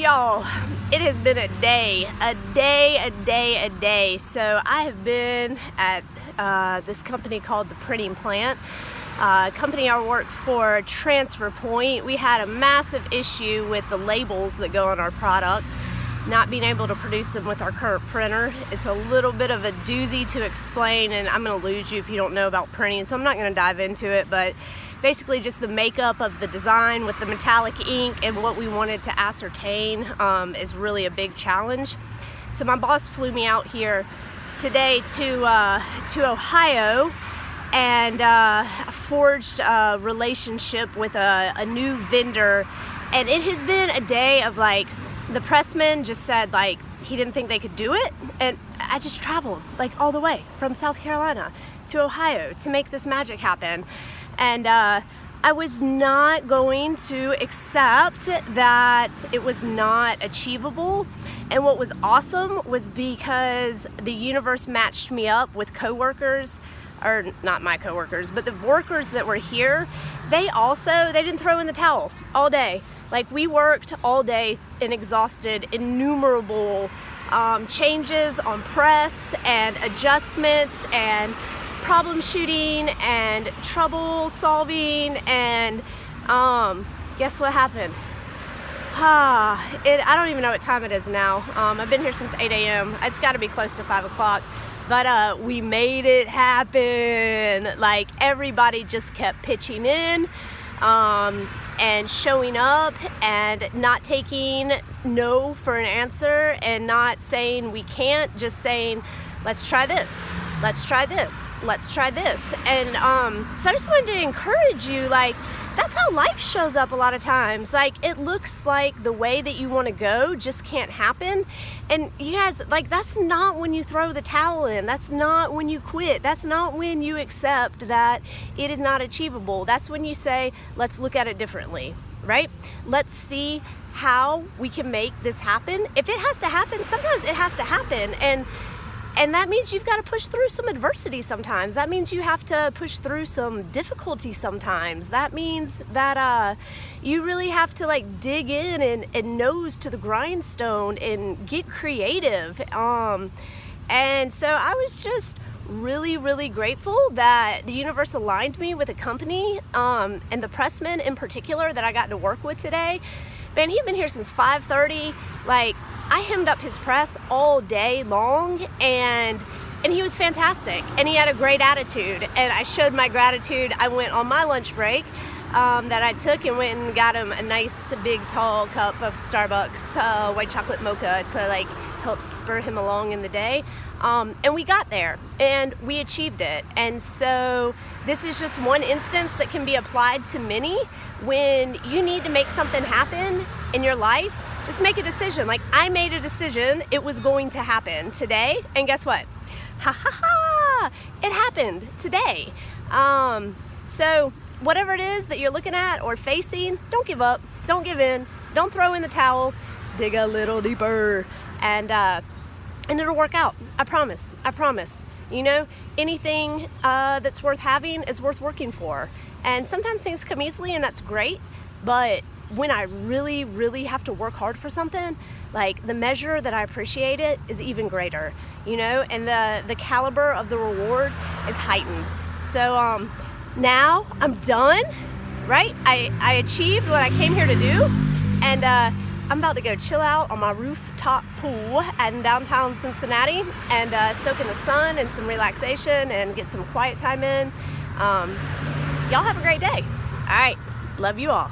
Y'all, it has been a day. So I have been at this company called the Printing Plant, company I work for, Transfer Point. We had a massive issue with the labels that go on our product, not being able to produce them with our current printer. It's a little bit of a doozy to explain, and I'm going to lose you if you don't know about printing, so I'm not going to dive into it, but basically just the makeup of the design with the metallic ink and what we wanted to ascertain is really a big challenge. So my boss flew me out here today to Ohio and forged a relationship with a new vendor, and it has been a day of like, the pressman just said like he didn't think they could do it, and I just traveled like all the way from South Carolina to Ohio to make this magic happen. And I was not going to accept that it was not achievable. And what was awesome was because the universe matched me up with coworkers, or not my coworkers, but the workers that were here. They didn't throw in the towel all day. Like, we worked all day and exhausted innumerable changes on press and adjustments and problem shooting and trouble solving, and guess what happened? I don't even know what time it is now. I've been here since 8 a.m. It's got to be close to 5 o'clock, but we made it happen. Like, everybody just kept pitching in and showing up and not taking no for an answer and not saying we can't, just saying let's try this. Let's try this. Let's try this. And so I just wanted to encourage you, like, that's how life shows up a lot of times. Like, it looks like the way that you want to go just can't happen. And you guys, like, that's not when you throw the towel in. That's not when you quit. That's not when you accept that it is not achievable. That's when you say, let's look at it differently, right? Let's see how we can make this happen. If it has to happen, sometimes it has to happen. And that means you've got to push through some adversity sometimes. That means you have to push through some difficulty sometimes. That means that you really have to like dig in and nose to the grindstone and get creative. And so I was just really, really grateful that the universe aligned me with a company, and the pressman in particular that I got to work with today. Man, he'd been here since 5:30. Like, I hemmed up his press all day long, and he was fantastic, and he had a great attitude, and I showed my gratitude. I went on my lunch break that I took and went and got him a nice big tall cup of Starbucks white chocolate mocha to like help spur him along in the day, and we got there and we achieved it. And so this is just one instance that can be applied to many. When you need to make something happen in your life, just make a decision. Like, I made a decision, it was going to happen today, and guess what? It happened today. So whatever it is that you're looking at or facing, don't give up, don't give in, don't throw in the towel, dig a little deeper, and it'll work out. I promise. You know, anything that's worth having is worth working for. And sometimes things come easily, and that's great, but when I really, really have to work hard for something, like, the measure that I appreciate it is even greater, you know, and the caliber of the reward is heightened. So now I'm done, right? I achieved what I came here to do, and I'm about to go chill out on my rooftop pool in downtown Cincinnati and soak in the sun and some relaxation and get some quiet time in. Y'all have a great day. All right, love you all.